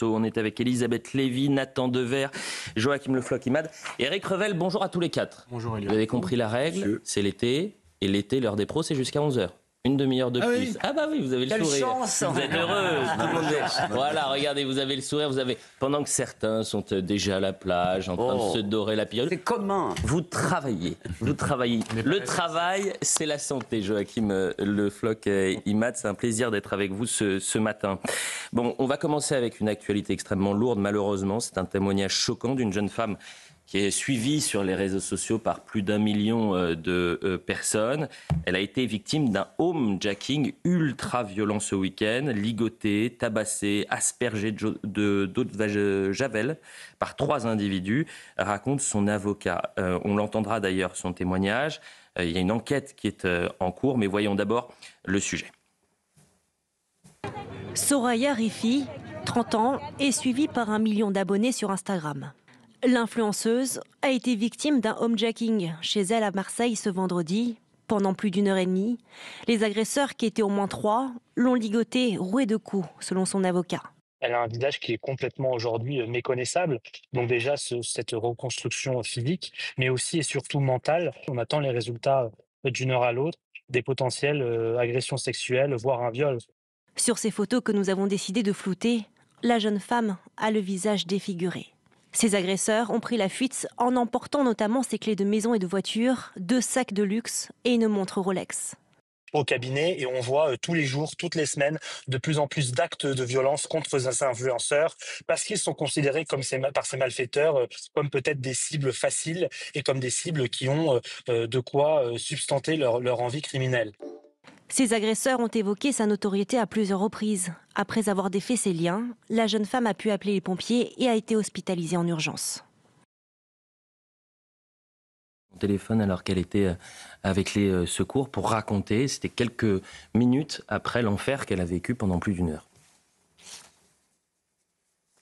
On est avec Elisabeth Lévy, Nathan Dever, Joachim Le Floch-Imad et Eric Revel. Bonjour à tous les quatre. Bonjour Elia. Vous avez compris la règle, c'est l'été. Et l'été, l'heure des pros, c'est jusqu'à 11h. Une demi-heure de plus. Oui. Ah bah oui, vous avez le Quelle sourire. chance. Vous êtes heureuse. Tout le monde est... Voilà, regardez, vous avez le sourire. Pendant que certains sont déjà à la plage, en train de se dorer la période. C'est commun. Vous travaillez. Le travail, c'est la santé, Joachim Le Floch-Imad. C'est un plaisir d'être avec vous ce matin. Bon, on va commencer avec une actualité extrêmement lourde, malheureusement. C'est un témoignage choquant d'une jeune femme qui est suivie sur les réseaux sociaux par plus d'1 million de personnes. Elle a été victime d'un homejacking ultra violent ce week-end, ligotée, tabassée, aspergée d'eau de javel par 3 individus, raconte son avocat. On l'entendra d'ailleurs, son témoignage. Il y a une enquête qui est en cours, mais voyons d'abord le sujet. Soraya Rifi, 30 ans, est suivie par 1 million d'abonnés sur Instagram. L'influenceuse a été victime d'un homejacking chez elle à Marseille ce vendredi. Pendant plus d'1 heure et demie, les agresseurs, qui étaient au moins 3, l'ont ligotée, rouée de coups, selon son avocat. Elle a un visage qui est complètement aujourd'hui méconnaissable. Donc déjà, cette reconstruction physique, mais aussi et surtout mentale. On attend les résultats d'une heure à l'autre, des potentielles agressions sexuelles, voire un viol. Sur ces photos que nous avons décidé de flouter, la jeune femme a le visage défiguré. Ces agresseurs ont pris la fuite en emportant notamment ses clés de maison et de voiture, 2 sacs de luxe et une montre Rolex. Au cabinet, et on voit tous les jours, toutes les semaines, de plus en plus d'actes de violence contre ces influenceurs, parce qu'ils sont considérés par ces malfaiteurs comme peut-être des cibles faciles et comme des cibles qui ont de quoi substanter leur envie criminelle. Ces agresseurs ont évoqué sa notoriété à plusieurs reprises. Après avoir défait ses liens, la jeune femme a pu appeler les pompiers et a été hospitalisée en urgence. Au téléphone alors qu'elle était avec les secours pour raconter, c'était quelques minutes après l'enfer qu'elle a vécu pendant plus d'1 heure.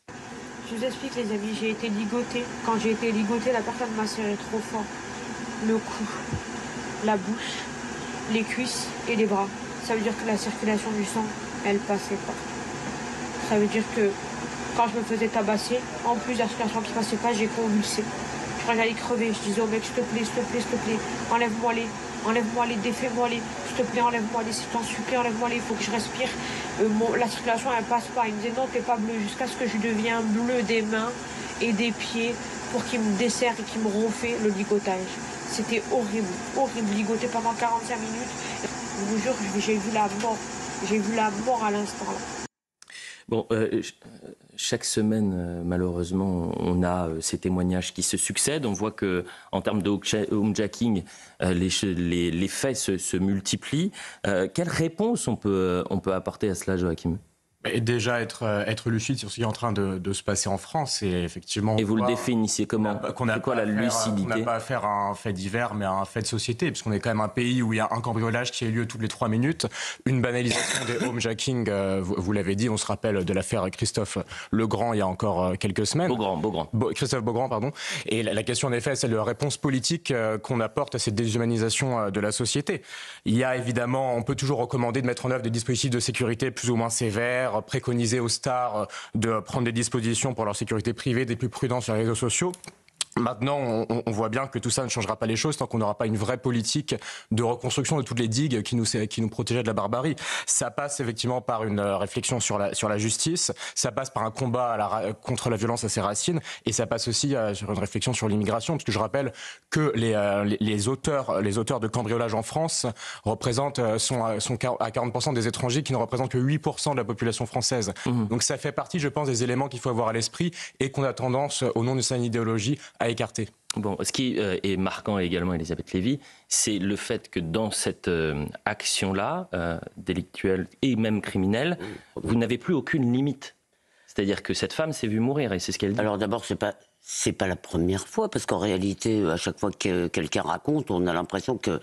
Je vous explique les amis, j'ai été ligotée. Quand j'ai été ligotée, la personne m'a serré trop fort. Le cou, la bouche, les cuisses et les bras. Ça veut dire que la circulation du sang, elle passait pas. Ça veut dire que quand je me faisais tabasser, en plus de la circulation qui passait pas, j'ai convulsé. Je croyais que j'allais crever. Je disais au mec, s'il te plaît, enlève-moi les, défais-moi les, s'il te plaît, enlève-moi les, s'il t'en supplie, enlève-moi les, il faut que je respire. La circulation, elle passe pas. Il me disait non, t'es pas bleu, jusqu'à ce que je devienne bleu des mains et des pieds pour qu'il me desserre et qu'il me refait le ligotage. C'était horrible, ligoté pendant 45 minutes. Je vous jure, j'ai vu la mort à l'instant là. Bon, chaque semaine, malheureusement, on a ces témoignages qui se succèdent. On voit qu'en termes de homejacking, les faits se multiplient. Quelle réponse on peut apporter à cela, Joachim ? Et déjà être lucide sur ce qui est en train de se passer en France, et effectivement. Et vous le définissez comment ? C'est quoi la lucidité ? On n'a pas affaire à un fait divers, mais à un fait de société, puisqu'on est quand même un pays où il y a un cambriolage qui a lieu toutes les 3 minutes, une banalisation des homejacking, vous l'avez dit, on se rappelle de l'affaire Christophe Legrand il y a encore quelques semaines. Christophe Beaugrand, pardon. Et la question en effet, c'est la réponse politique qu'on apporte à cette déshumanisation de la société. Il y a évidemment, on peut toujours recommander de mettre en œuvre des dispositifs de sécurité plus ou moins sévères, préconiser aux stars de prendre des dispositions pour leur sécurité privée, des plus prudents sur les réseaux sociaux. Maintenant, on voit bien que tout ça ne changera pas les choses tant qu'on n'aura pas une vraie politique de reconstruction de toutes les digues qui nous protégeaient de la barbarie. Ça passe effectivement par une réflexion sur la justice, ça passe par un combat contre la violence à ses racines, et ça passe aussi sur une réflexion sur l'immigration, parce que je rappelle que les auteurs de cambriolage en France sont à 40% des étrangers qui ne représentent que 8% de la population française. Donc ça fait partie, je pense, des éléments qu'il faut avoir à l'esprit et qu'on a tendance, au nom de sa idéologie, à écarter. Bon, ce qui est marquant également, Elisabeth Lévy, c'est le fait que dans cette action-là, délictuelle et même criminelle, vous n'avez plus aucune limite. C'est-à-dire que cette femme s'est vue mourir, et c'est ce qu'elle dit. Alors d'abord, c'est pas la première fois, parce qu'en réalité, à chaque fois que quelqu'un raconte, on a l'impression que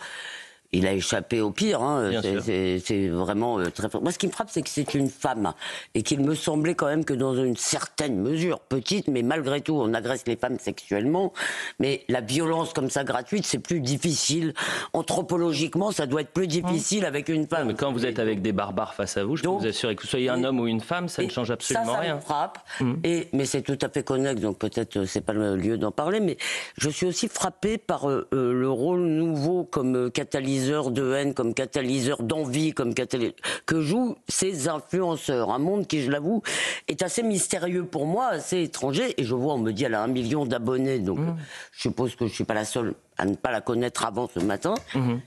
il a échappé au pire. Hein. Bien sûr. C'est vraiment très fort. Moi, ce qui me frappe, c'est que c'est une femme. Et qu'il me semblait quand même que dans une certaine mesure, petite, mais malgré tout, on agresse les femmes sexuellement. Mais la violence comme ça gratuite, c'est plus difficile. Anthropologiquement, ça doit être plus difficile avec une femme. Mais quand vous êtes avec des barbares face à vous, je peux vous assurer que vous soyez un homme ou une femme, ça ne change absolument ça rien. Ça me frappe. Mais c'est tout à fait connexe, donc peut-être c'est pas le lieu d'en parler. Mais je suis aussi frappée par le rôle nouveau comme catalyseur de haine, comme catalyseur d'envie, que jouent ces influenceurs. Un monde qui, je l'avoue, est assez mystérieux pour moi, assez étranger. Et je vois, on me dit, elle a 1 million d'abonnés, donc je suppose que je suis pas la seule à ne pas la connaître avant ce matin.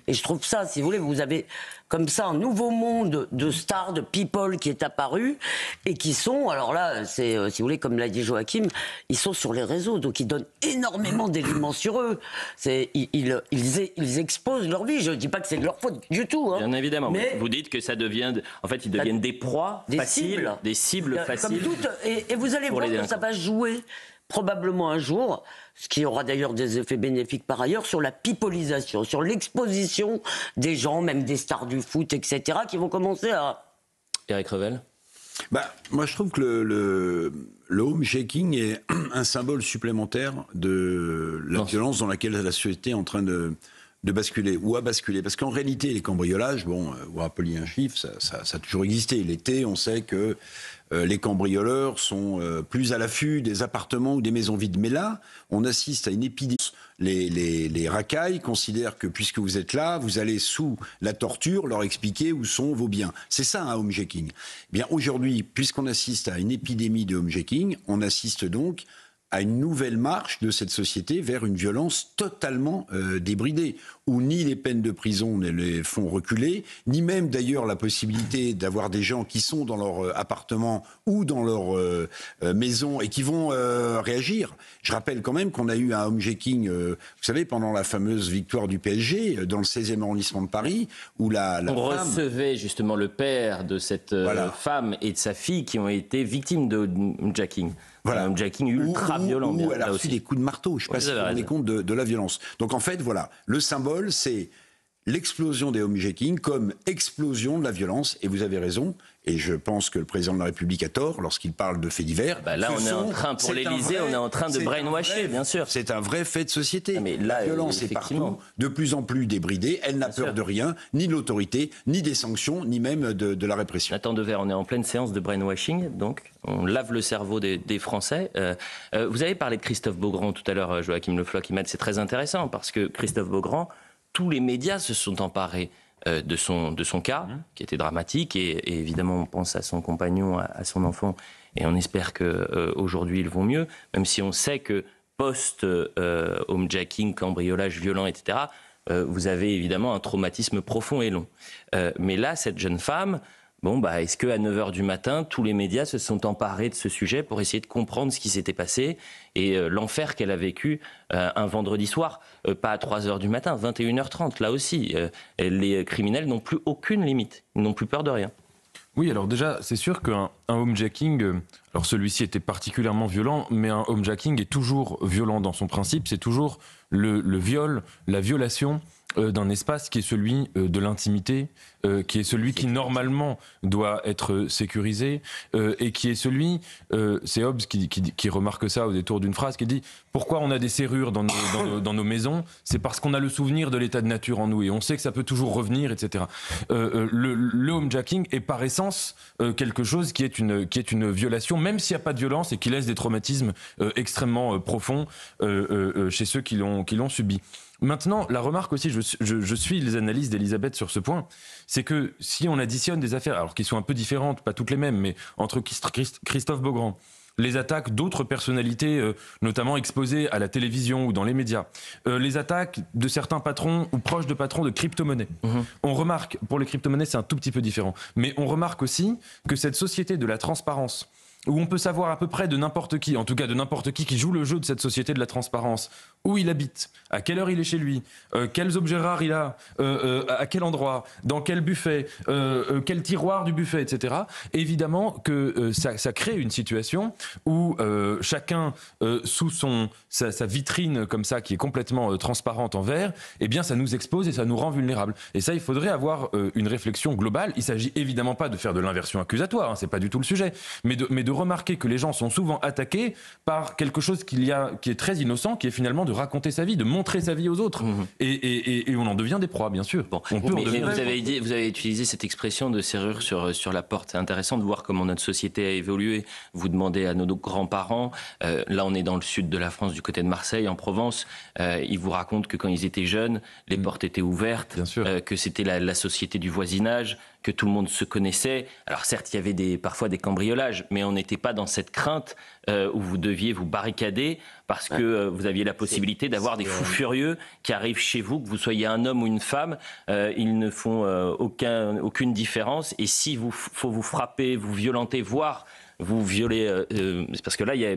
Et je trouve ça, si vous voulez, vous avez comme ça un nouveau monde de stars, de people qui est apparu et qui sont, alors là, c'est, si vous voulez, comme l'a dit Joachim, ils sont sur les réseaux, donc ils donnent énormément d'éléments sur eux. Ils exposent leur vie. Je ne dis pas que c'est de leur faute du tout. Hein. Bien évidemment, mais vous dites que ça devient, en fait, ils deviennent des proies faciles, des cibles faciles. Comme toutes, et vous allez voir que ça va jouer probablement un jour, ce qui aura d'ailleurs des effets bénéfiques par ailleurs, sur la pipolisation, sur l'exposition des gens, même des stars du foot, etc., qui vont commencer à... Éric Revel ? Moi, je trouve que le home shaking est un symbole supplémentaire de la violence dans laquelle la société est en train de basculer, ou à basculer. Parce qu'en réalité, les cambriolages, vous rappeliez un chiffre, ça a toujours existé. L'été, on sait que les cambrioleurs sont plus à l'affût des appartements ou des maisons vides. Mais là, on assiste à une épidémie. Les racailles considèrent que puisque vous êtes là, vous allez sous la torture leur expliquer où sont vos biens. C'est ça un homejacking. Bien aujourd'hui, puisqu'on assiste à une épidémie de homejacking, on assiste donc à une nouvelle marche de cette société vers une violence totalement débridée, où ni les peines de prison ne les font reculer, ni même d'ailleurs la possibilité d'avoir des gens qui sont dans leur appartement ou dans leur maison et qui vont réagir. Je rappelle quand même qu'on a eu un homejacking, vous savez, pendant la fameuse victoire du PSG, dans le 16e arrondissement de Paris, où la on recevait justement le père de cette femme et de sa fille qui ont été victimes de homejacking. Voilà. Un homejacking ultra violent. Où elle a reçu des coups de marteau. Je ne sais pas si vous vous rendez compte de la violence. Donc en fait, voilà, le symbole, c'est l'explosion des homejackings comme explosion de la violence. Et vous avez raison. Et je pense que le président de la République a tort lorsqu'il parle de faits divers. Là, on est en train, pour l'Élysée, on est en train de brainwasher, bien sûr. C'est un vrai fait de société. Mais là, la violence est partout, de plus en plus débridée. Elle n'a peur de rien, ni de l'autorité, ni des sanctions, ni même de la répression. Nathan Dever, on est en pleine séance de brainwashing, donc on lave le cerveau des Français. Vous avez parlé de Christophe Beaugrand tout à l'heure, Joachim Le Floch, c'est très intéressant parce que Christophe Beaugrand, tous les médias se sont emparés de son cas, qui était dramatique, et évidemment on pense à son compagnon, à son enfant, et on espère qu'aujourd'hui ils vont mieux, même si on sait que post-homejacking, cambriolage violent, etc., vous avez évidemment un traumatisme profond et long. Mais là, cette jeune femme, est-ce qu'à 9h du matin, tous les médias se sont emparés de ce sujet pour essayer de comprendre ce qui s'était passé et l'enfer qu'elle a vécu un vendredi soir, pas à 3h du matin, 21h30, là aussi. Les criminels n'ont plus aucune limite, ils n'ont plus peur de rien. Oui, alors déjà, c'est sûr qu'un homejacking, alors celui-ci était particulièrement violent, mais un homejacking est toujours violent dans son principe, c'est toujours le viol, la violation d'un espace qui est celui de l'intimité, qui est celui qui normalement doit être sécurisé, et qui est celui, c'est Hobbes qui remarque ça au détour d'une phrase, qui dit « Pourquoi on a des serrures dans nos maisons ? C'est parce qu'on a le souvenir de l'état de nature en nous, et on sait que ça peut toujours revenir, etc. » Le homejacking est par essence quelque chose qui est une violation, même s'il n'y a pas de violence, et qui laisse des traumatismes extrêmement profonds chez ceux qui l'ont subi. Maintenant, la remarque aussi, je suis les analyses d'Elisabeth sur ce point, c'est que si on additionne des affaires, alors qui sont un peu différentes, pas toutes les mêmes, mais entre Christophe Beaugrand, les attaques d'autres personnalités, notamment exposées à la télévision ou dans les médias, les attaques de certains patrons ou proches de patrons de crypto-monnaies. On remarque, pour les crypto-monnaies c'est un tout petit peu différent, mais on remarque aussi que cette société de la transparence, où on peut savoir à peu près de n'importe qui, en tout cas de n'importe qui joue le jeu de cette société de la transparence, où il habite, à quelle heure il est chez lui, quels objets rares il a, à quel endroit, dans quel buffet, quel tiroir du buffet, etc. Évidemment que ça crée une situation où chacun, sous sa vitrine comme ça, qui est complètement transparente en verre, eh bien ça nous expose et ça nous rend vulnérables. Et ça, il faudrait avoir une réflexion globale. Il ne s'agit évidemment pas de faire de l'inversion accusatoire, hein, c'est pas du tout le sujet, mais de remarquer que les gens sont souvent attaqués par quelque chose qui est très innocent, qui est finalement de raconter sa vie, de montrer sa vie aux autres. Et on en devient des proies, bien sûr. Bon. Mais vous avez utilisé cette expression de serrure sur la porte. C'est intéressant de voir comment notre société a évolué. Vous demandez à nos grands-parents, là on est dans le sud de la France, du côté de Marseille, en Provence, ils vous racontent que quand ils étaient jeunes, les portes étaient ouvertes, que c'était la société du voisinage, que tout le monde se connaissait. Alors certes, il y avait parfois des cambriolages, mais on n'était pas dans cette crainte où vous deviez vous barricader parce que vous aviez la possibilité d'avoir des fous furieux qui arrivent chez vous, que vous soyez un homme ou une femme, ils ne font aucune différence. Et si faut vous frapper, vous violenter, voire vous violer, parce que là, il y a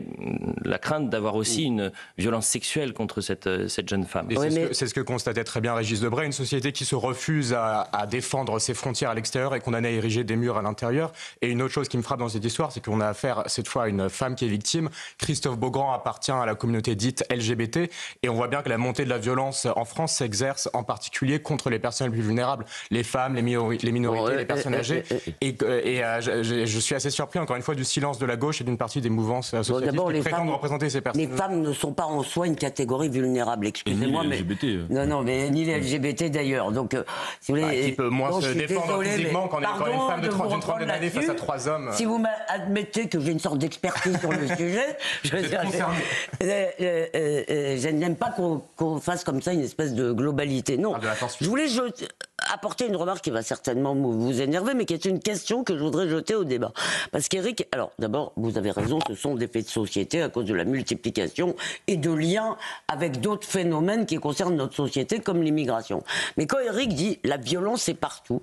la crainte d'avoir aussi une violence sexuelle contre cette jeune femme. C'est ce que constatait très bien Régis Debray, une société qui se refuse à défendre ses frontières à l'extérieur et condamnée à ériger des murs à l'intérieur. Et une autre chose qui me frappe dans cette histoire, c'est qu'on a affaire cette fois à une femme qui est victime. Christophe Beaugrand appartient à la communauté dite LGBT et on voit bien que la montée de la violence en France s'exerce en particulier contre les personnes les plus vulnérables, les femmes, les minorités, les personnes âgées. Et je suis assez surpris, encore une fois, du silence de la gauche et d'une partie des mouvances associatives qui prétendent représenter ces personnes. Les femmes ne sont pas en soi une catégorie vulnérable, excusez-moi, mais non, mais ni les LGBT d'ailleurs. Donc, si vous voulez, qui peut moins se défendre physiquement quand on est une femme d'une trentaine d'années face à 3 hommes. Si vous m'admettez que j'ai une sorte d'expertise sur le sujet, je n'aime pas qu'on fasse comme ça une espèce de globalité. Non, je voulais apporter une remarque qui va certainement vous énerver, mais qui est une question que je voudrais jeter au débat. Parce qu'Éric, alors d'abord, vous avez raison, ce sont des faits de société à cause de la multiplication et de liens avec d'autres phénomènes qui concernent notre société, comme l'immigration. Mais quand Éric dit la violence est partout,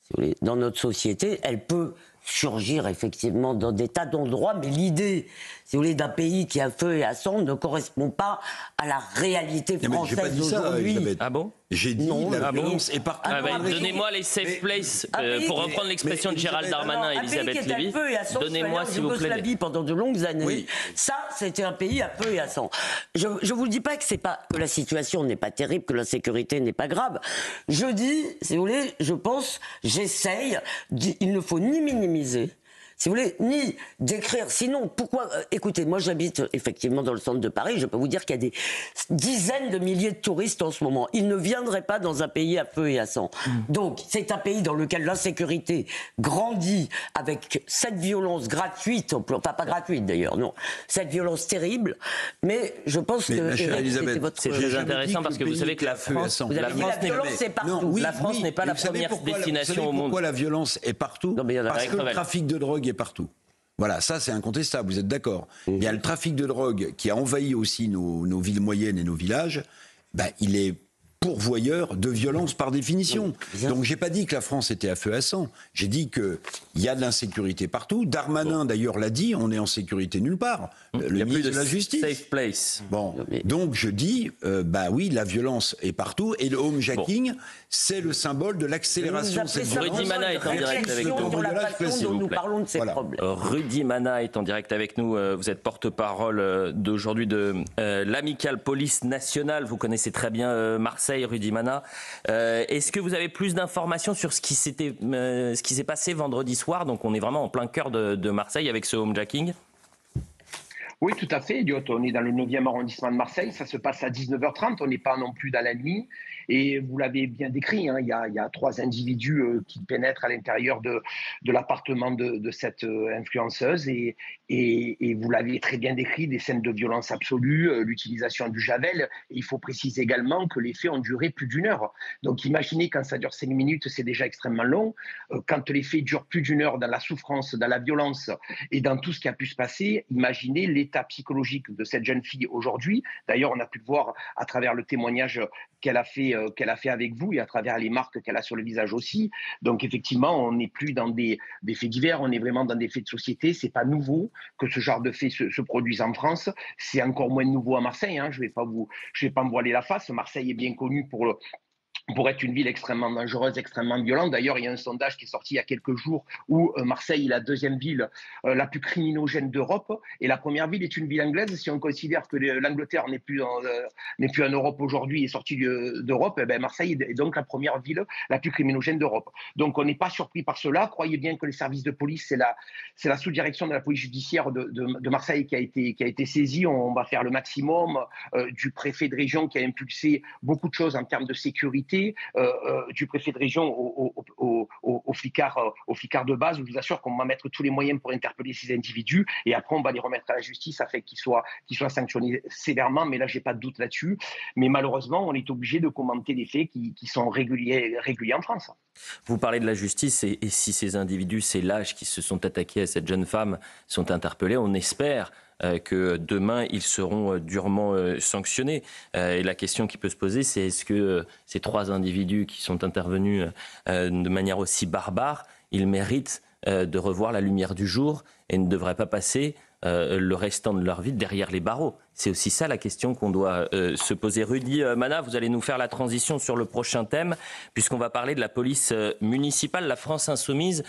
si vous voulez, dans notre société, elle peut surgir effectivement dans des tas d'endroits, mais l'idée, si vous voulez, d'un pays qui a feu et à sang ne correspond pas à la réalité française d'aujourd'hui. Ah bon? J'ai dit la violence est partout. Donnez-moi les safe places, pour reprendre l'expression de Gérald Darmanin et Elisabeth Lévy. Donnez-moi, s'il vous plaît. Pendant de longues années. Oui. Ça, c'était un pays à feu et à sang. Je vous dis pas que la situation n'est pas terrible, que la sécurité n'est pas grave. Je dis, si vous voulez, je pense, j'essaye, il ne faut ni minimiser, si vous voulez, ni décrire. Sinon, pourquoi écoutez, moi j'habite effectivement dans le centre de Paris, je peux vous dire qu'il y a des dizaines de milliers de touristes en ce moment. Ils ne viendraient pas dans un pays à feu et à sang. Donc, c'est un pays dans lequel l'insécurité grandit avec cette violence gratuite, enfin pas gratuite d'ailleurs, non, cette violence terrible, mais je pense que... C'est très intéressant parce que vous savez que la France n'est pas la première destination au monde. Pourquoi la violence est partout? Parce que le trafic de drogue est partout. Voilà, ça c'est incontestable, vous êtes d'accord. Il y a le trafic de drogue qui a envahi aussi nos villes moyennes et nos villages. Il est pourvoyeur de violence par définition. Donc j'ai pas dit que la France était à feu à sang. J'ai dit qu'il y a de l'insécurité partout. Darmanin d'ailleurs l'a dit, on est en sécurité nulle part. Il n'y a plus de la justice. Safe place. Bon, donc je dis, oui, la violence est partout et le homejacking, c'est le symbole de l'accélération de cette violence. Rudy Mana est en direct avec nous. Nous parlons de ces problèmes. Rudy Mana est en direct avec nous. Vous êtes porte-parole d'aujourd'hui de l'Amicale Police Nationale. Vous connaissez très bien Marseille, Rudy Mana. Est-ce que vous avez plus d'informations sur ce qui s'est passé vendredi soir? Donc on est vraiment en plein cœur de Marseille avec ce homejacking. Oui, tout à fait, Elliot. On est dans le 9e arrondissement de Marseille. Ça se passe à 19h30. On n'est pas non plus dans la nuit. Et vous l'avez bien décrit, hein, il y a 3 individus qui pénètrent à l'intérieur de l'appartement de cette influenceuse. Et vous l'avez très bien décrit, des scènes de violence absolue, l'utilisation du javel. Et il faut préciser également que les faits ont duré plus d'1 heure. Donc imaginez, quand ça dure 5 minutes, c'est déjà extrêmement long. Quand les faits durent plus d'1 heure dans la souffrance, dans la violence et dans tout ce qui a pu se passer, imaginez l'état l'état psychologique de cette jeune fille aujourd'hui. D'ailleurs, on a pu le voir à travers le témoignage qu'elle a fait avec vous et à travers les marques qu'elle a sur le visage aussi. Donc effectivement, on n'est plus dans des faits divers, on est vraiment dans des faits de société. C'est pas nouveau que ce genre de faits se produisent en France. C'est encore moins nouveau à Marseille. Je vais pas me voiler la face. Marseille est bien connu pour être une ville extrêmement dangereuse, extrêmement violente. D'ailleurs, il y a un sondage qui est sorti il y a quelques jours où Marseille est la deuxième ville la plus criminogène d'Europe et la première ville est une ville anglaise. Si on considère que l'Angleterre n'est plus en Europe aujourd'hui et sortie d'Europe, Marseille est donc la première ville la plus criminogène d'Europe. Donc on n'est pas surpris par cela. Croyez bien que les services de police, c'est la sous-direction de la police judiciaire de Marseille qui a été saisie. On va faire le maximum du préfet de région qui a impulsé beaucoup de choses en termes de sécurité. Du préfet de région au flicard de base. Je vous assure qu'on va mettre tous les moyens pour interpeller ces individus et après on va les remettre à la justice afin qu'ils soient sanctionnés sévèrement, mais là j'ai pas de doute là-dessus. Mais malheureusement on est obligé de commenter des faits qui sont réguliers en France. Vous parlez de la justice et si ces individus, ces lâches qui se sont attaqués à cette jeune femme sont interpellés, on espère que demain, ils seront durement sanctionnés. Et la question qui peut se poser, c'est est-ce que ces 3 individus qui sont intervenus de manière aussi barbare, ils méritent de revoir la lumière du jour et ne devraient pas passer le restant de leur vie derrière les barreaux? C'est aussi ça la question qu'on doit se poser. Rudy Mana, vous allez nous faire la transition sur le prochain thème, puisqu'on va parler de la police municipale, la France Insoumise,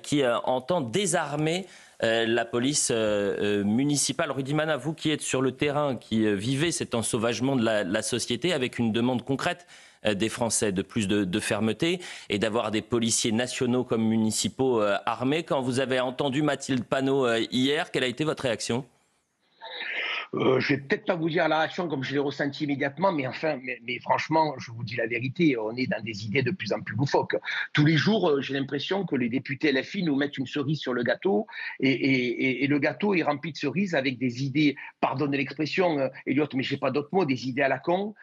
qui entend désarmer la police municipale. Rudy Mana, vous qui êtes sur le terrain, qui vivez cet ensauvagement de la société avec une demande concrète des Français de plus de fermeté et d'avoir des policiers nationaux comme municipaux armés. Quand vous avez entendu Mathilde Panot hier, quelle a été votre réaction ? Je vais peut-être pas vous dire la réaction comme je l'ai ressenti immédiatement, mais franchement, je vous dis la vérité, on est dans des idées de plus en plus loufoques. Tous les jours, j'ai l'impression que les députés LFI nous mettent une cerise sur le gâteau et le gâteau est rempli de cerises avec des idées, pardonnez l'expression, Elliot, mais j'ai pas d'autre mot, des idées à la con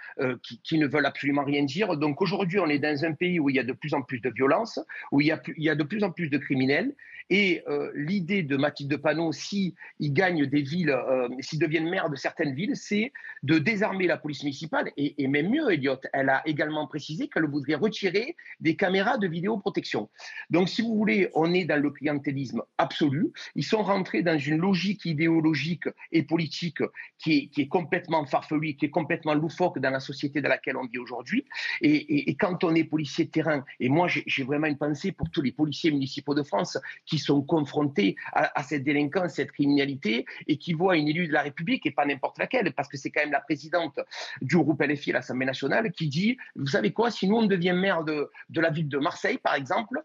qui ne veulent absolument rien dire. Donc aujourd'hui, on est dans un pays où il y a de plus en plus de violence, où il y a de plus en plus de criminels. Et l'idée de Mathilde Panot, s'ils gagnent des villes, s'ils deviennent maires de certaines villes, c'est de désarmer la police municipale. Et même mieux, Elliot, elle a également précisé qu'elle voudrait retirer des caméras de vidéoprotection. Donc, si vous voulez, on est dans le clientélisme absolu. Ils sont rentrés dans une logique idéologique et politique qui est complètement farfelue, qui est complètement loufoque dans la société dans laquelle on vit aujourd'hui. Et quand on est policier de terrain, et moi j'ai vraiment une pensée pour tous les policiers municipaux de France qui sont confrontés à cette délinquance, cette criminalité, et qui voient une élue de la République, et pas n'importe laquelle, parce que c'est quand même la présidente du groupe LFI à l'Assemblée nationale, qui dit, vous savez quoi, si nous on devient maire de la ville de Marseille, par exemple,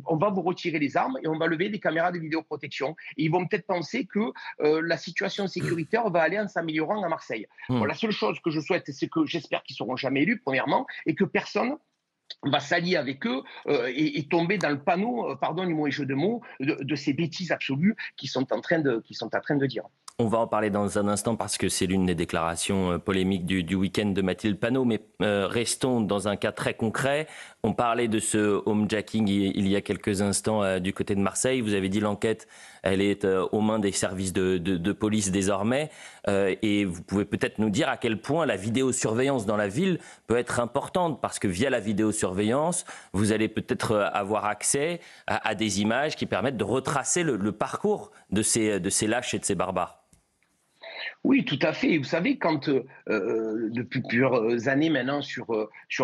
on va vous retirer les armes et on va lever des caméras de vidéoprotection. Et ils vont peut-être penser que la situation sécuritaire va aller en s'améliorant à Marseille. Bon, la seule chose que je souhaite, c'est que j'espère qu'ils ne seront jamais élus, premièrement, et que personne va s'allier avec eux et tomber dans le panneau, pardonnez-moi les jeux de mots, de ces bêtises absolues qu'ils sont en train de dire. On va en parler dans un instant parce que c'est l'une des déclarations polémiques du week-end de Mathilde Panot, mais restons dans un cas très concret. On parlait de ce homejacking il y a quelques instants du côté de Marseille. Vous avez dit l'enquête, elle est aux mains des services de police désormais. Et vous pouvez peut-être nous dire à quel point la vidéosurveillance dans la ville peut être importante, parce que via la vidéosurveillance, vous allez peut-être avoir accès à des images qui permettent de retracer le parcours de ces lâches et de ces barbares. Oui, tout à fait. Vous savez, quand depuis plusieurs années maintenant sur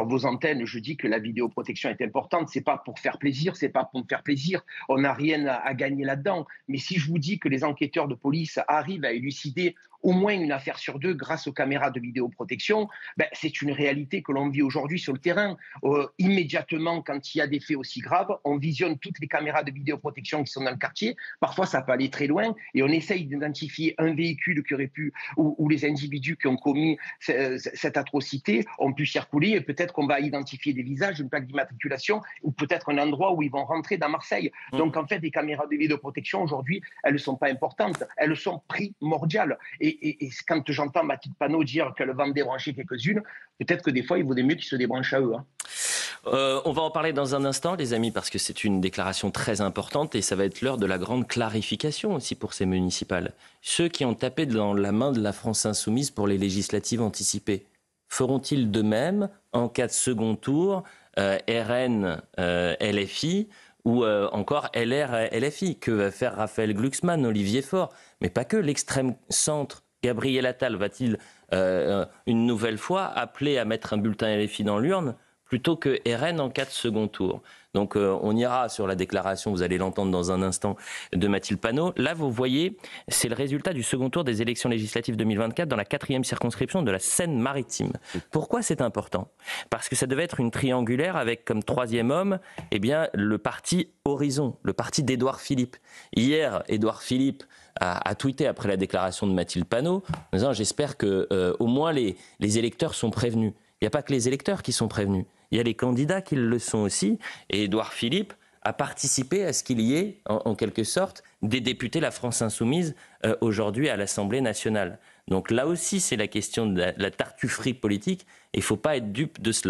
vos antennes, je dis que la vidéoprotection est importante, c'est pas pour faire plaisir, c'est pas pour me faire plaisir. On n'a rien à gagner là-dedans. Mais si je vous dis que les enquêteurs de police arrivent à élucider au moins une affaire sur deux grâce aux caméras de vidéoprotection, c'est une réalité que l'on vit aujourd'hui sur le terrain. Immédiatement, quand il y a des faits aussi graves, on visionne toutes les caméras de vidéoprotection qui sont dans le quartier. Parfois, ça peut aller très loin et on essaye d'identifier un véhicule qui aurait pu, ou les individus qui ont commis cette atrocité ont pu circuler et peut-être qu'on va identifier des visages, une plaque d'immatriculation ou peut-être un endroit où ils vont rentrer dans Marseille. Donc, en fait, les caméras de vidéoprotection aujourd'hui, elles ne sont pas importantes, elles sont primordiales. Et quand j'entends Mathilde Panot dire qu'elle va en débrancher quelques-unes, peut-être que des fois, il vaudrait mieux qu'ils se débranchent à eux. On va en parler dans un instant, les amis, parce que c'est une déclaration très importante et ça va être l'heure de la grande clarification aussi pour ces municipales. Ceux qui ont tapé dans la main de la France insoumise pour les législatives anticipées, feront-ils de même en cas de second tour, RN, LFI ou encore LR, LFI? Que va faire Raphaël Glucksmann, Olivier Faure? Mais pas que, l'extrême centre. Gabriel Attal va-t-il une nouvelle fois appeler à mettre un bulletin LFI dans l'urne plutôt que RN en cas de second tour? Donc on ira sur la déclaration, vous allez l'entendre dans un instant, de Mathilde Panot. Là, vous voyez, c'est le résultat du second tour des élections législatives 2024 dans la 4e circonscription de la Seine-Maritime. Pourquoi c'est important? Parce que ça devait être une triangulaire avec comme troisième homme le parti Horizon, le parti d'Édouard Philippe. Hier, Édouard Philippe a tweeté après la déclaration de Mathilde Panot en disant « J'espère que au moins les électeurs sont prévenus ». Il n'y a pas que les électeurs qui sont prévenus. Il y a les candidats qui le sont aussi. Et Édouard Philippe a participé à ce qu'il y ait, en quelque sorte, des députés La France Insoumise aujourd'hui à l'Assemblée nationale. Donc là aussi, c'est la question de la tartufferie politique. Et il ne faut pas être dupe de cela.